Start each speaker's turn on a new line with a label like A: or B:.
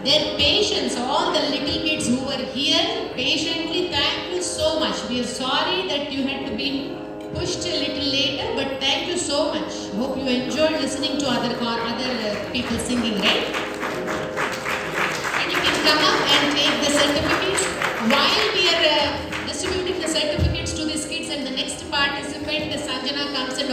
A: their patience, all the little kids who were here patiently, thank you so much. We are sorry that you had to be pushed a little later, but thank you so much. Hope you enjoyed listening to other people singing, right? And you can come up and take the certificates. While we are distributing the certificates to these kids and the next participant, Sanjana comes and